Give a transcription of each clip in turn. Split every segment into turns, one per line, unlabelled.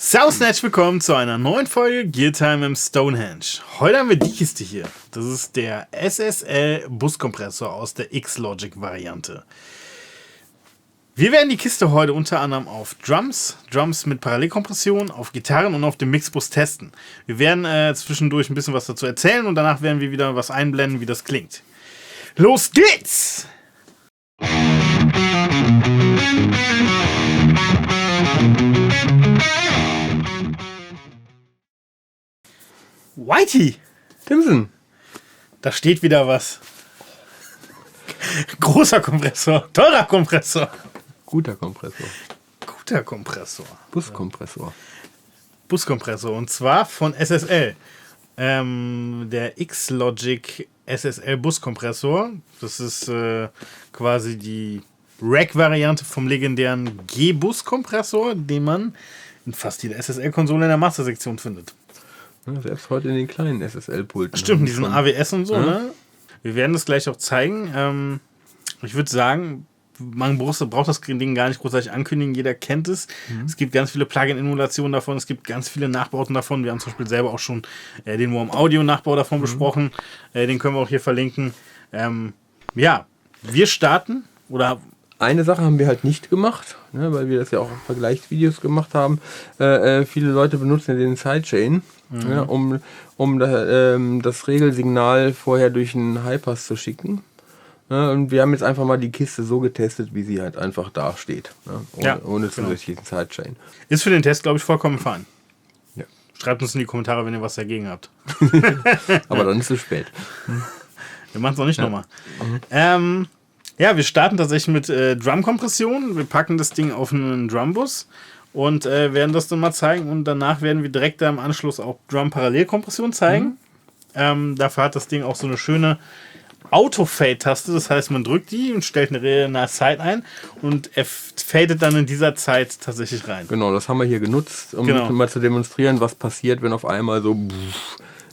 Servus und herzlich willkommen zu einer neuen Folge Gear Time im Stonehenge. Heute haben wir die Kiste hier. Das ist der SSL Buskompressor aus der X-Logic Variante. Wir werden die Kiste heute unter anderem auf Drums mit Parallelkompression, auf Gitarren und auf dem Mixbus testen. Wir werden zwischendurch ein bisschen was dazu erzählen und danach werden wir wieder was einblenden, wie das klingt. Los geht's! Whitey!
Timson!
Da steht wieder was. Großer Kompressor, teurer Kompressor.
Guter Kompressor.
Guter Kompressor.
Buskompressor.
Buskompressor. Und zwar von SSL. Der X-Logic SSL Buskompressor. Das ist quasi die Rack-Variante vom legendären G-Bus-Kompressor, den man in fast jeder SSL-Konsole in der Master-Sektion findet.
Ja, selbst heute in den kleinen SSL-Pulten.
Stimmt, diesen AWS und so, ja. Ne? Wir werden das gleich auch zeigen. Ich würde sagen, man braucht das Ding gar nicht großartig ankündigen. Jeder kennt es. Es gibt ganz viele Plugin-Emulationen davon. Es gibt ganz viele Nachbauten davon. Wir haben zum Beispiel selber auch schon den Warm Audio-Nachbau davon besprochen. Den können wir auch hier verlinken. Ja, wir starten. Oder
eine Sache haben wir halt nicht gemacht, ne, weil wir das ja auch in Vergleichsvideos gemacht haben. Viele Leute benutzen den Sidechain, ja, um das Regelsignal vorher durch einen Highpass zu schicken. Ja, und wir haben jetzt einfach mal die Kiste so getestet, wie sie halt einfach da steht. Ne, ohne zusätzlichen Sidechain.
Ist für den Test, glaube ich, vollkommen fein.
Ja.
Schreibt uns in die Kommentare, wenn ihr was dagegen habt.
Aber dann ist es zu spät.
Wir machen es auch nicht nochmal. Ja, wir starten tatsächlich mit Drumkompression. Wir packen das Ding auf einen Drumbus und werden das dann mal zeigen. Und danach werden wir direkt im Anschluss auch Drum-Parallelkompression zeigen. Dafür hat das Ding auch so eine schöne Auto-Fade-Taste. Das heißt, man drückt die und stellt eine Zeit ein und er fadet dann in dieser Zeit tatsächlich rein.
Genau, das haben wir hier genutzt, um mal zu demonstrieren, was passiert, wenn auf einmal so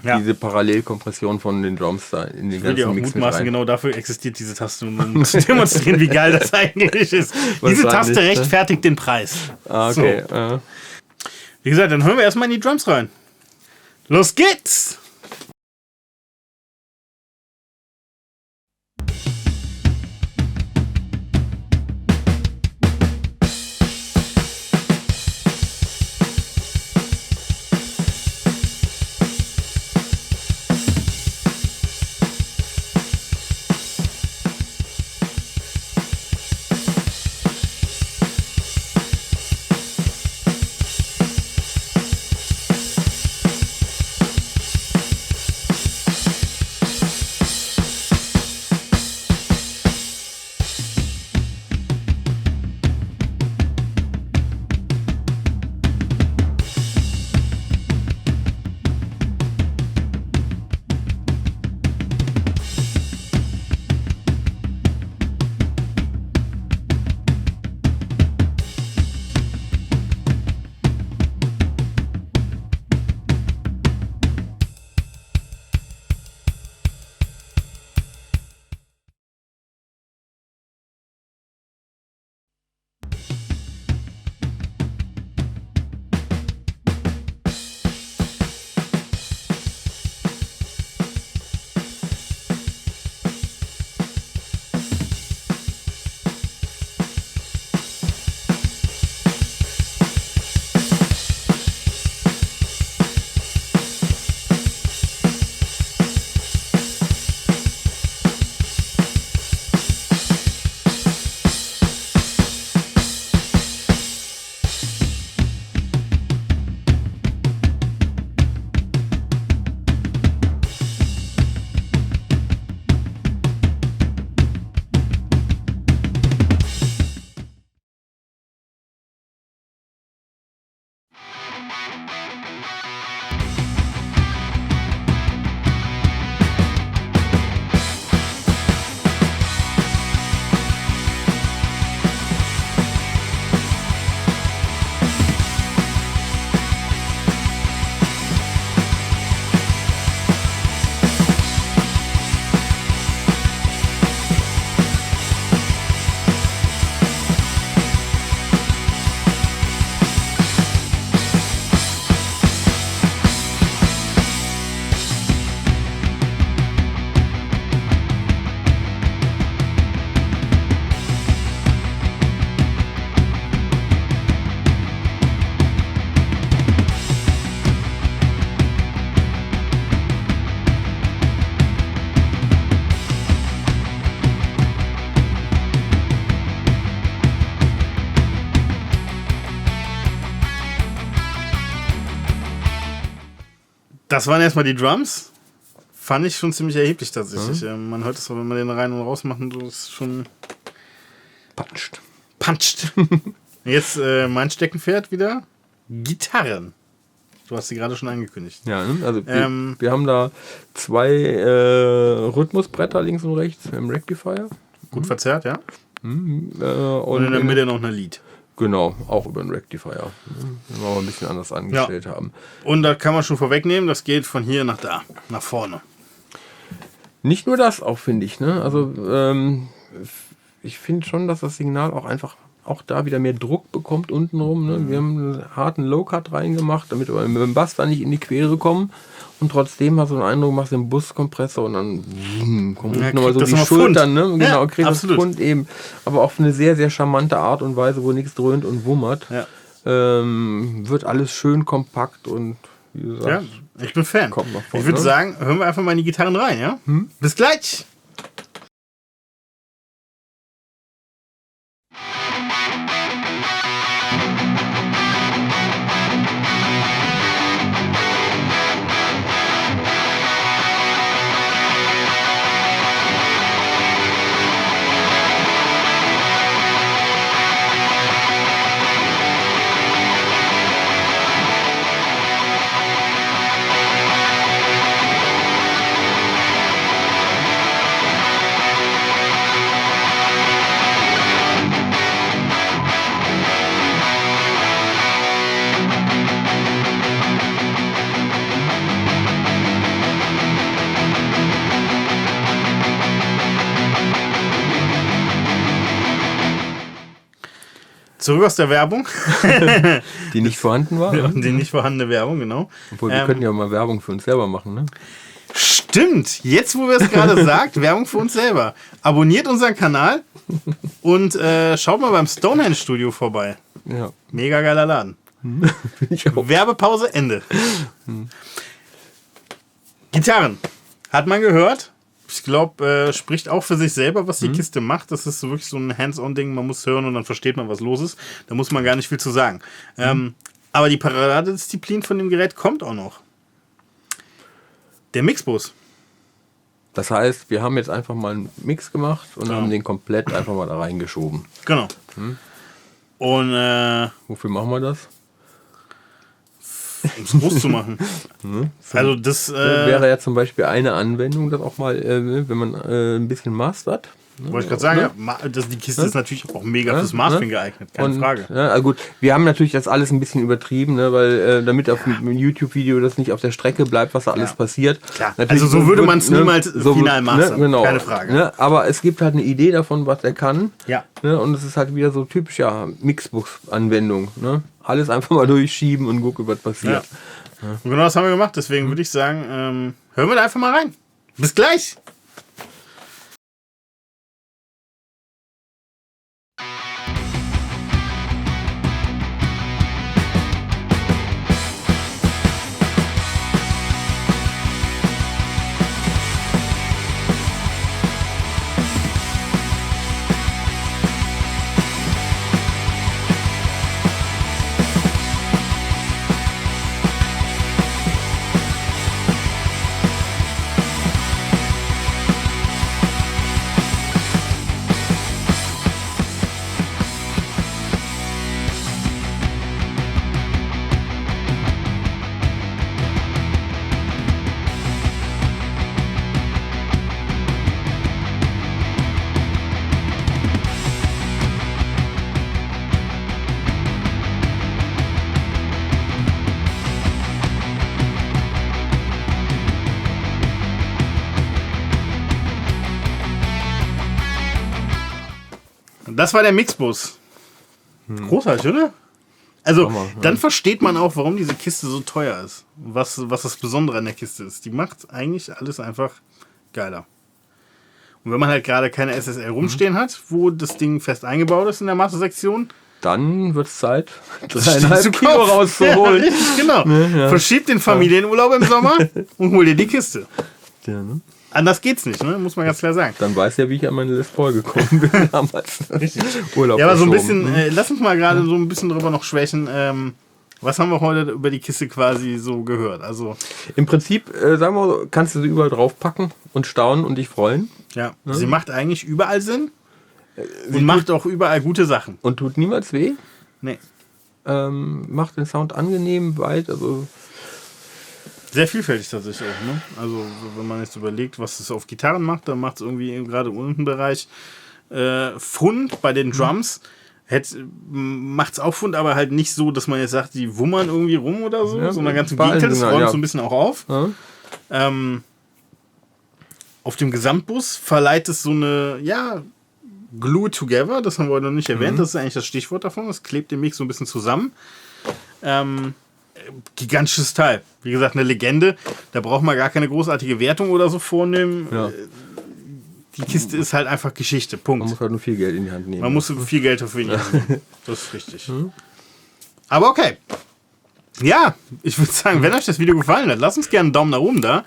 diese Parallelkompression von den Drums da in den ganzen Mix mit rein.
Genau dafür existiert diese Taste, um zu demonstrieren, wie geil das eigentlich ist. Diese Taste rechtfertigt den Preis.
Ah, okay.
So. Wie gesagt, dann hören wir erstmal in die Drums rein. Los geht's! Das waren erstmal die Drums. Fand ich schon ziemlich erheblich tatsächlich. Man hört es auch, wenn man den rein und raus macht, das ist schon... Puncht. Jetzt mein Steckenpferd wieder. Gitarren. Du hast sie gerade schon angekündigt.
Ja, also wir haben da 2 Rhythmusbretter links und rechts im Rectifier.
Gut verzerrt, ja.
Und
in der Mitte noch eine Lead.
Genau, auch über den Rectifier. Den wir ein bisschen anders angestellt haben.
Und da kann man schon vorwegnehmen, das geht von hier nach da, nach vorne.
Nicht nur das auch, finde ich. Ne? Also ich finde schon, dass das Signal auch einfach auch da wieder mehr Druck bekommt untenrum. Ne? Wir haben einen harten Low-Cut reingemacht, damit wir mit dem Bass da nicht in die Quere kommen. Und trotzdem hast du den Eindruck, machst den Buskompressor und dann kommt unten nochmal so die Schultern. Ne? Genau, kriegst das Pfund eben. Aber auf eine sehr, sehr charmante Art und Weise, wo nichts dröhnt und wummert. Ja. Wird alles schön kompakt und wie gesagt,
ich bin Fan. Ich würde sagen, hören wir einfach mal in die Gitarren rein, ja? Bis gleich! Zurück aus der Werbung.
Die nicht vorhanden war?
Die nicht vorhandene Werbung, genau.
Obwohl, wir könnten ja mal Werbung für uns selber machen, ne?
Stimmt! Jetzt, wo wir es gerade sagt, Werbung für uns selber. Abonniert unseren Kanal und schaut mal beim Stonehenge Studio vorbei.
Ja.
Mega geiler Laden. Werbepause, Ende. Gitarren. Hat man gehört? Ich glaube, spricht auch für sich selber, was die Kiste macht. Das ist so wirklich so ein Hands-on-Ding. Man muss hören und dann versteht man, was los ist. Da muss man gar nicht viel zu sagen. Aber die Paradedisziplin von dem Gerät kommt auch noch. Der Mixbus.
Das heißt, wir haben jetzt einfach mal einen Mix gemacht und haben den komplett einfach mal da reingeschoben.
Genau. Und
wofür machen wir das?
Um es groß zu machen. Also das
wäre ja zum Beispiel eine Anwendung, das auch mal, wenn man ein bisschen mastert.
Wollte ich gerade sagen, die Kiste ist natürlich auch mega fürs Mastering geeignet, keine Frage.
Also gut, wir haben natürlich das alles ein bisschen übertrieben, ne, weil damit auf dem YouTube-Video das nicht auf der Strecke bleibt, was da alles passiert.
Klar. Also so würde man es niemals final mastern,
genau,
keine Frage.
Ne, aber es gibt halt eine Idee davon, was er kann.
Ja.
Ne, und es ist halt wieder so typisch, Mixbus-Anwendung. Ne? Alles einfach mal durchschieben und gucken, was passiert.
Ja. Und genau das haben wir gemacht, deswegen würde ich sagen, hören wir da einfach mal rein. Bis gleich! Das war der Mixbus. Großartig, oder? Also, dann versteht man auch, warum diese Kiste so teuer ist. Was das Besondere an der Kiste ist. Die macht eigentlich alles einfach geiler. Und wenn man halt gerade keine SSL rumstehen hat, wo das Ding fest eingebaut ist in der Mastersektion,
dann wird es Zeit, 3,5 Kilo rauszuholen.
Ja, richtig, genau. Ja. Verschiebt den Familienurlaub im Sommer und hol dir die Kiste.
Ja, ne?
Anders geht's nicht, ne? Muss man ganz klar sagen.
Dann weiß ja, wie ich an meine Les Paul gekommen bin damals.
Richtig. Urlaub. Ja, aber so ein bisschen, lass uns mal gerade so ein bisschen drüber noch schwächen, Was haben wir heute über die Kiste quasi so gehört? Also
Im Prinzip, sagen wir, kannst du sie überall draufpacken und staunen und dich freuen.
ja, sie macht eigentlich überall Sinn und macht auch überall gute Sachen.
Und tut niemals weh.
Nee.
Macht den Sound angenehm, weit, also
Sehr vielfältig tatsächlich auch, ne? Also, wenn man jetzt überlegt, was es auf Gitarren macht, dann macht es irgendwie gerade im unteren Bereich Fund bei den Drums. Macht es auch Fund, aber halt nicht so, dass man jetzt sagt, die wummern irgendwie rum oder so,
Ja,
sondern ganz im
bei allen
Gegenteil, das
Dingern,
räumt
ja.
so ein bisschen auch auf.
ja.
Auf dem Gesamtbus verleiht es so eine, ja, Glue Together, das haben wir heute noch nicht erwähnt, das ist eigentlich das Stichwort davon, das klebt den Mix so ein bisschen zusammen. Gigantisches Teil. Wie gesagt, eine Legende, da braucht man gar keine großartige Wertung oder so vornehmen.
Ja.
Die Kiste ist halt einfach Geschichte, Punkt.
Man muss halt nur viel Geld in die Hand nehmen.
Man muss viel Geld dafür nehmen. Das ist richtig. Aber okay. Ja, ich würde sagen, wenn euch das Video gefallen hat, lasst uns gerne einen Daumen nach oben da.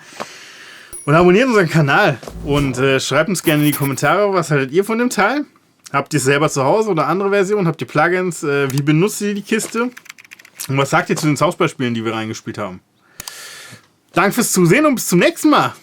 Und abonniert unseren Kanal. Und schreibt uns gerne in die Kommentare, was haltet ihr von dem Teil? Habt ihr es selber zu Hause oder andere Version? Habt ihr Plugins? Wie benutzt ihr die Kiste? Und was sagt ihr zu den Soundbeispielen, die wir reingespielt haben? Danke fürs Zusehen und bis zum nächsten Mal.